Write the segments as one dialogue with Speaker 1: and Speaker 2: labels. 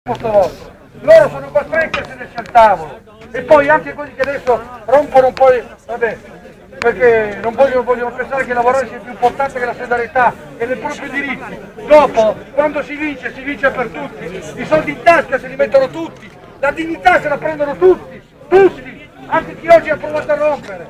Speaker 1: posto vostro. Loro sono costretti a sedersi al tavolo. E poi anche quelli che adesso rompono un po', vabbè, perché non vogliono pensare che lavorare sia più importante che la solidarietà e dei propri diritti. Dopo, quando si vince per tutti, i soldi in tasca se li mettono tutti, la dignità se la prendono tutti, anche chi oggi ha provato a rompere.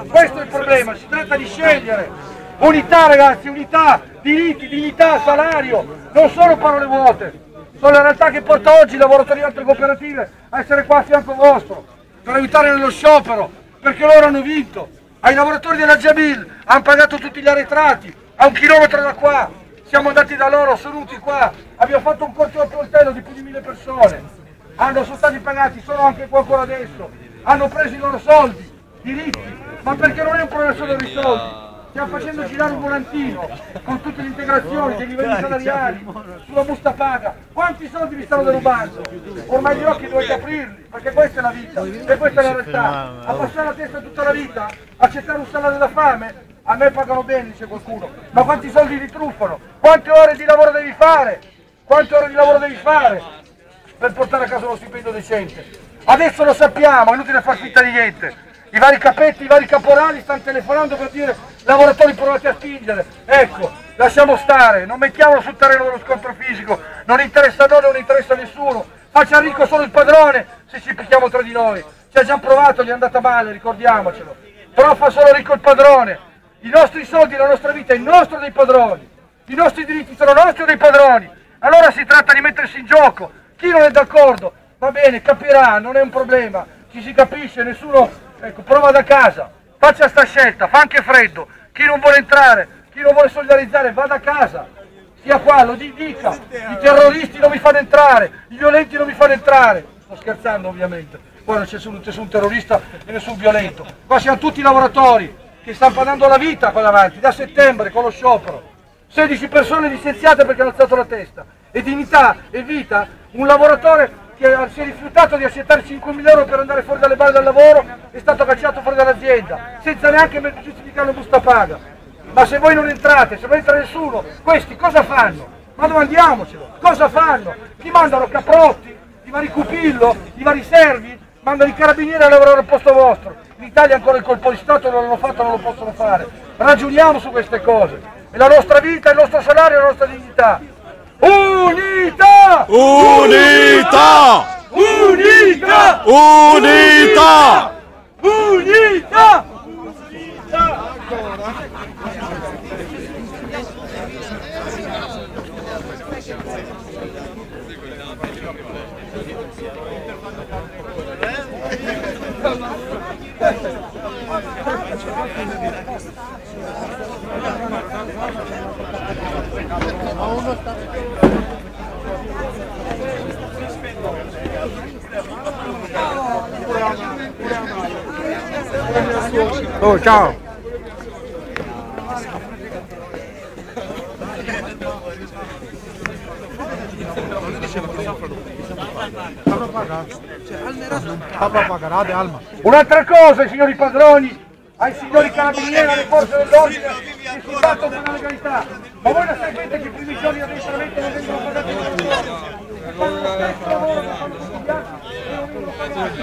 Speaker 1: Questo è il problema, si tratta di scegliere. Unità ragazzi, unità, diritti, dignità, salario, non sono parole vuote. Sono la realtà che porta oggi i lavoratori di altre cooperative a essere qua a fianco vostro, per aiutare nello sciopero, perché loro hanno vinto. Ai lavoratori della Jabil hanno pagato tutti gli arretrati, a 1 chilometro da qua. Siamo andati da loro, sono venuti qua, abbiamo fatto un corteo a coltello di più di 1000 persone. Sono stati pagati, sono anche qua ancora adesso. Hanno preso i loro soldi, diritti, ma perché non è un problema solo dei soldi. Stiamo facendo girare un volantino con tutte le integrazioni, dei livelli salariali, sulla busta paga. Quanti soldi vi stanno derubando? Ormai gli occhi dovete aprirli, perché questa è la vita, e questa è la realtà. A passare la testa tutta la vita, accettare un salario da fame, a me pagano bene, dice qualcuno, ma quanti soldi vi truffano? Quante ore di lavoro devi fare? Quante ore di lavoro devi fare per portare a casa uno stipendio decente? Adesso lo sappiamo, è inutile far finta di niente. I vari capetti, i vari caporali stanno telefonando per dire lavoratori provate a spingere. Ecco, lasciamo stare, non mettiamolo sul terreno dello scontro fisico, non interessa a noi, non interessa a nessuno. Faccia ricco solo il padrone se ci picchiamo tra di noi. Ci ha già provato, gli è andata male, ricordiamocelo. Però fa solo ricco il padrone. I nostri soldi, la nostra vita è il nostro dei padroni. I nostri diritti sono nostri o dei padroni. Allora si tratta di mettersi in gioco. Chi non è d'accordo, va bene, capirà, non è un problema. Ci si capisce, nessuno... Ecco, prova da casa, faccia sta scelta, fa anche freddo, chi non vuole entrare, chi non vuole solidarizzare, vada a casa, sia qua, lo dica, i terroristi non mi fanno entrare, i violenti non mi fanno entrare, sto scherzando ovviamente, qua non c'è nessun terrorista e nessun violento, qua siamo tutti lavoratori che stanno pagando la vita qua davanti, da settembre con lo sciopero, 16 persone licenziate perché hanno alzato la testa, e dignità e vita, un lavoratore che si è rifiutato di accettare 5.000 euro per andare fuori dalle balle dal lavoro, è stato cacciato fuori dall'azienda, senza neanche giustificare una busta paga. Ma se voi non entrate, se non entra nessuno, questi cosa fanno? Ma domandiamocelo, cosa fanno? Chi mandano caprotti, i vari Cupillo, i vari servi, mandano i carabinieri a lavorare al posto vostro. In Italia ancora il colpo di Stato non l'hanno fatto, non lo possono fare. Ragioniamo su queste cose. È la nostra vita, il nostro salario, la nostra dignità. Unità!
Speaker 2: Unità!
Speaker 1: Unità!
Speaker 2: Unità!
Speaker 1: Unità! Oh, ciao! Un'altra cosa, signori padroni, ai signori carabinieri, alle forze dell'ordine che si battono per la legalità. Ma voi non sapete che i primi giorni di addestramento non vengono pagati da nessuno? E fanno lo stesso lavoro che fanno tutti gli altri e non vengono pagati.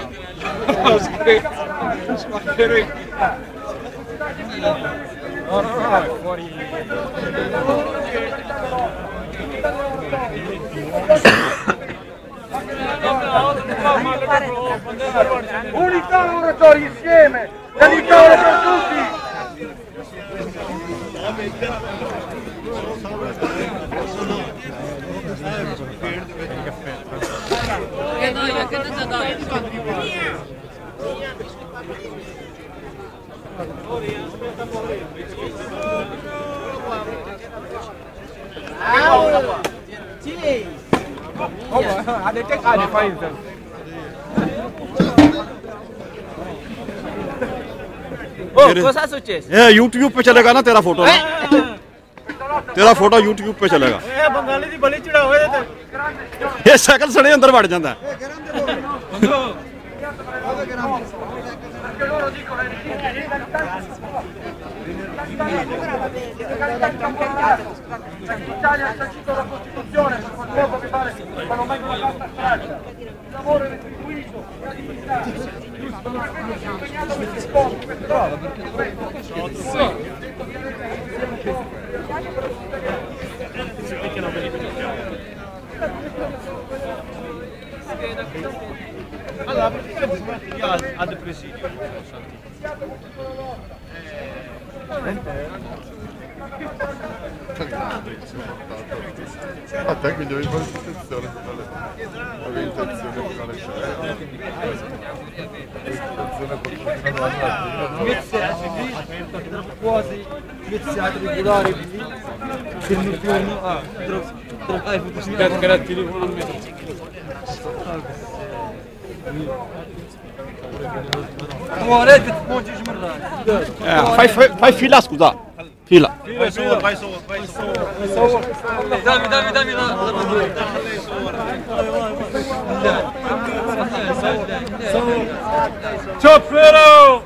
Speaker 3: No, è fuori.
Speaker 1: Unità lavoratori insieme, la vittoria per tutti!
Speaker 3: Ada cek ada Faisal.
Speaker 4: ओ कौन सा सोचे
Speaker 2: ये YouTube पे चलेगा ना तेरा फोटो ना? तेरा फोटो YouTube पे चलेगा।
Speaker 3: ए बंगाली दी बली चढ़ा होए ते
Speaker 2: ये साइकिल सड़े अंदर बढ़ जाता है।
Speaker 1: L'Italia ha sancito la Costituzione, purtroppo mi pare che non venga una carta straccia. Il lavoro è retribuito e amministrato. Per questo si è impegnato per questo posto, queste robe,
Speaker 3: Allora, perché ad presidio?
Speaker 5: A te quindi avevi qualche intenzione avevi intenzione di fare
Speaker 6: quasi iniziati a regolare del notturno per telefono
Speaker 2: fai fila, scusa. Fila.
Speaker 3: Vai su.
Speaker 6: dammi Cioppero!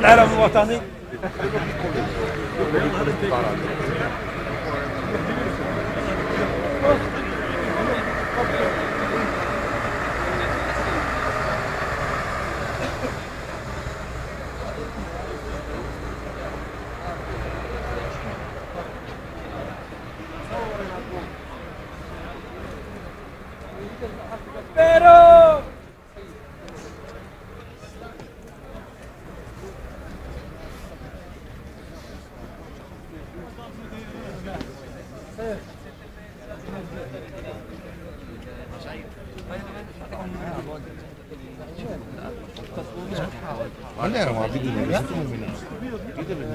Speaker 3: Era un watani.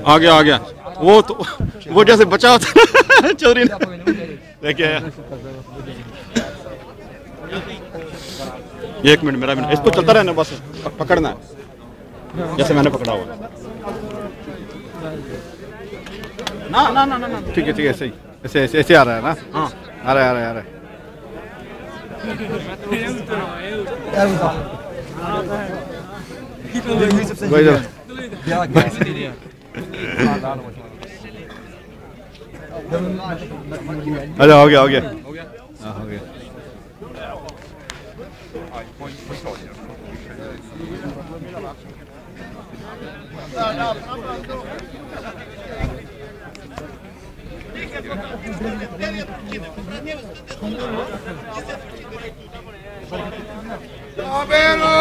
Speaker 2: आ गया वो जैसे बचा होता चोरी ने लेके आया। एक मिनट मेरा इसको चलता रहना बस पकड़ना है जैसे मैंने पकड़ा हुआ। ना ठीक है ऐसे आ रहा है ना। हाँ आ रहा है अच्छा हो गया हाँ हो गया।
Speaker 5: Davvero!